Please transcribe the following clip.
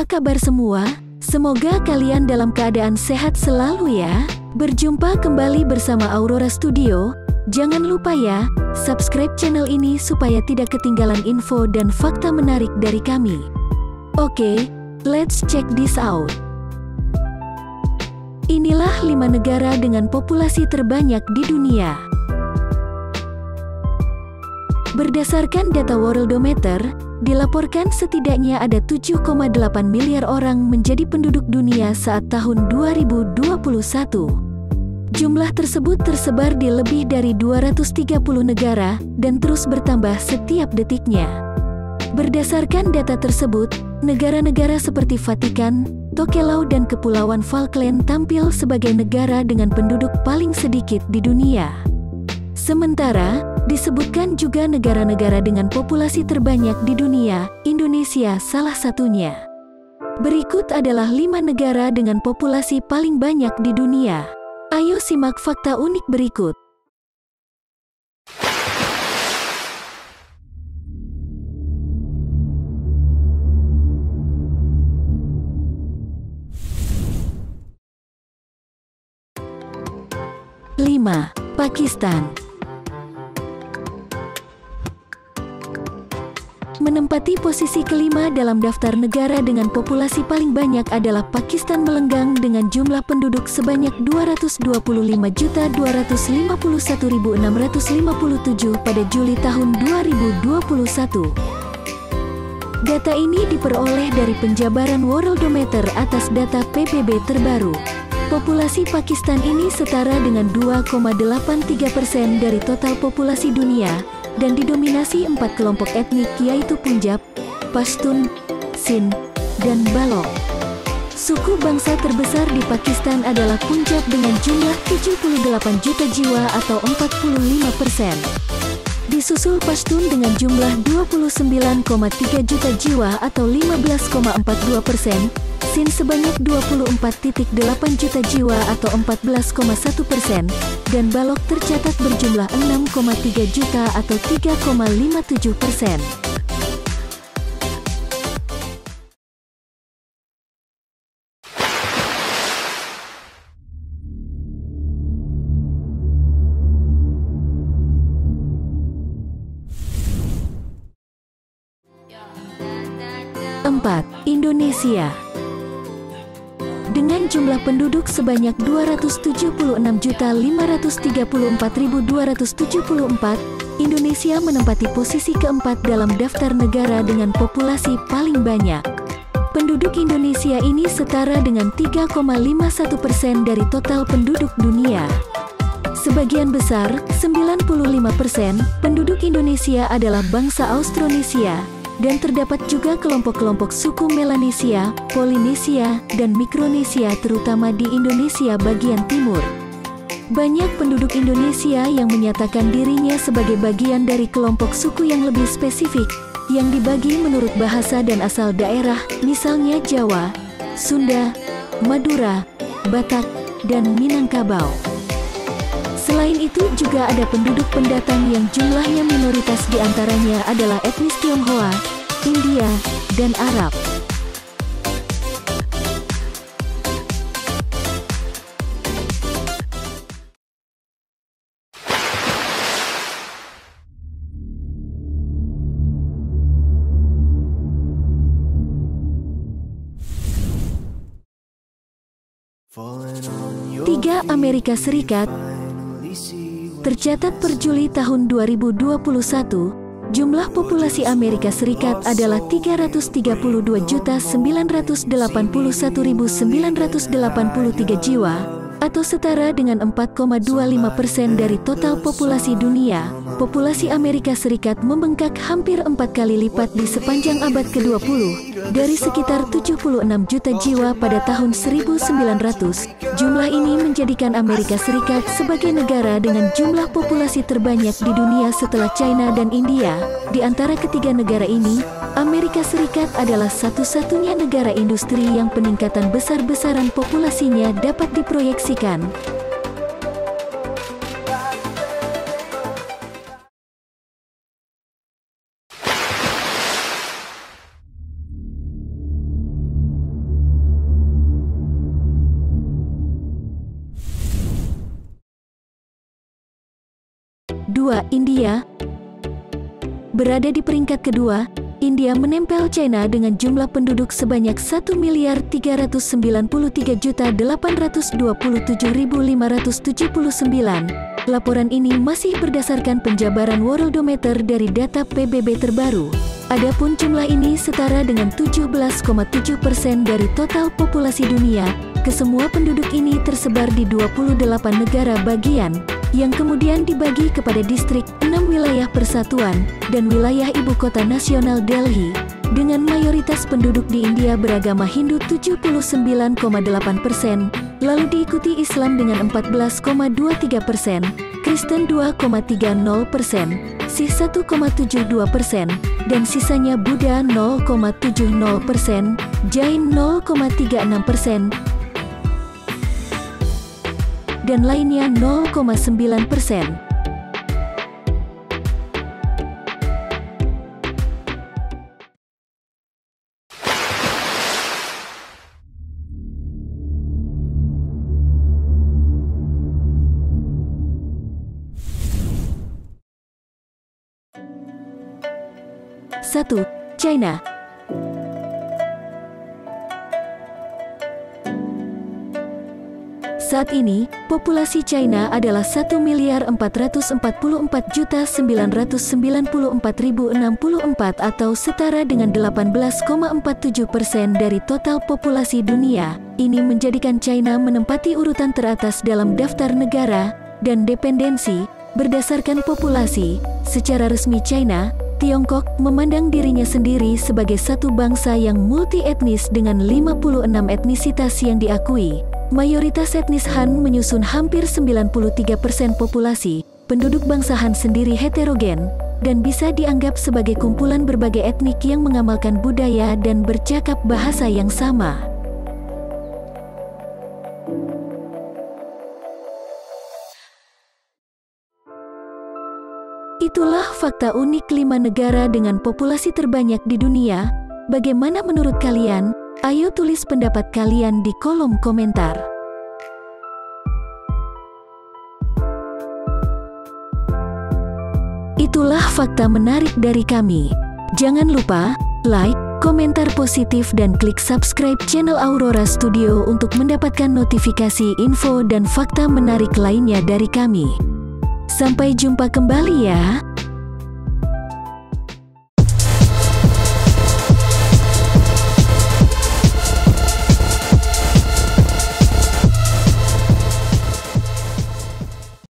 Apa kabar semua? Semoga kalian dalam keadaan sehat selalu ya. Berjumpa kembali bersama Aurora Studio. Jangan lupa ya, subscribe channel ini supaya tidak ketinggalan info dan fakta menarik dari kami. Oke, let's check this out. Inilah 5 negara dengan populasi terbanyak di dunia. Berdasarkan data Worldometer, dilaporkan setidaknya ada 7,8 miliar orang menjadi penduduk dunia saat tahun 2021. Jumlah tersebut tersebar di lebih dari 230 negara dan terus bertambah setiap detiknya. Berdasarkan data tersebut, negara-negara seperti Vatikan, Tokelau dan Kepulauan Falkland tampil sebagai negara dengan penduduk paling sedikit di dunia. Sementara, disebutkan juga negara-negara dengan populasi terbanyak di dunia, Indonesia salah satunya. Berikut adalah 5 negara dengan populasi paling banyak di dunia. Ayo simak fakta unik berikut. Lima, Pakistan. Menempati posisi kelima dalam daftar negara dengan populasi paling banyak adalah Pakistan melenggang dengan jumlah penduduk sebanyak 225.251.657 pada Juli tahun 2021. Data ini diperoleh dari penjabaran Worldometer atas data PBB terbaru. Populasi Pakistan ini setara dengan 2,83% dari total populasi dunia, dan didominasi 4 kelompok etnik yaitu Punjab, Pashtun, Sindh, dan Balok. Suku bangsa terbesar di Pakistan adalah Punjab dengan jumlah 78 juta jiwa atau 45%. Disusul Pashtun dengan jumlah 29,3 juta jiwa atau 15,42%, Sindh sebanyak 24,8 juta jiwa atau 14,1%, dan Balok tercatat berjumlah 6,3 juta atau 3,57%. Empat, Indonesia. Dengan jumlah penduduk sebanyak 276.534.274, Indonesia menempati posisi keempat dalam daftar negara dengan populasi paling banyak. Penduduk Indonesia ini setara dengan 3,51% dari total penduduk dunia. Sebagian besar, 95%, penduduk Indonesia adalah bangsa Austronesia, dan terdapat juga kelompok-kelompok suku Melanesia, Polinesia, dan Mikronesia terutama di Indonesia bagian timur. Banyak penduduk Indonesia yang menyatakan dirinya sebagai bagian dari kelompok suku yang lebih spesifik, yang dibagi menurut bahasa dan asal daerah, misalnya Jawa, Sunda, Madura, Batak, dan Minangkabau. Selain itu juga ada penduduk pendatang yang jumlahnya minoritas diantaranya adalah etnis Tionghoa, India, dan Arab. Tiga, Amerika Serikat. Tercatat per Juli tahun 2021, jumlah populasi Amerika Serikat adalah 332.981.983 jiwa, atau setara dengan 4,25% dari total populasi dunia. Populasi Amerika Serikat membengkak hampir 4 kali lipat di sepanjang abad ke-20, dari sekitar 76 juta jiwa pada tahun 1900. Jumlah ini menjadikan Amerika Serikat sebagai negara dengan jumlah populasi terbanyak di dunia setelah China dan India. Di antara ketiga negara ini, Amerika Serikat adalah satu-satunya negara industri yang peningkatan besar-besaran populasinya dapat diproyeksikan. 2. India. Berada di peringkat kedua, India menempel China dengan jumlah penduduk sebanyak 1.393.827.579. Laporan ini masih berdasarkan penjabaran Worldometer dari data PBB terbaru. Adapun jumlah ini setara dengan 17,7% dari total populasi dunia. Kesemua penduduk ini tersebar di 28 negara bagian, yang kemudian dibagi kepada distrik, 6 wilayah persatuan, dan wilayah ibu kota nasional Delhi. Dengan mayoritas penduduk di India beragama Hindu 79,8%, lalu diikuti Islam dengan 14,23%, Kristen 2,30%, Sikh 1,72%, dan sisanya Buddha 0,70%, Jain 0,36%, dan lainnya 0,9%. Satu, China. Saat ini, populasi China adalah 1.444.994.064 atau setara dengan 18,47% dari total populasi dunia. Ini menjadikan China menempati urutan teratas dalam daftar negara dan dependensi berdasarkan populasi. Secara resmi China, Tiongkok memandang dirinya sendiri sebagai satu bangsa yang multi-etnis dengan 56 etnisitas yang diakui. Mayoritas etnis Han menyusun hampir 93% populasi. Penduduk bangsa Han sendiri heterogen, dan bisa dianggap sebagai kumpulan berbagai etnik yang mengamalkan budaya dan bercakap bahasa yang sama. Itulah fakta unik 5 negara dengan populasi terbanyak di dunia. Bagaimana menurut kalian? Ayo tulis pendapat kalian di kolom komentar. Itulah fakta menarik dari kami. Jangan lupa like, komentar positif dan klik subscribe channel Aurora Studio untuk mendapatkan notifikasi info dan fakta menarik lainnya dari kami. Sampai jumpa kembali ya.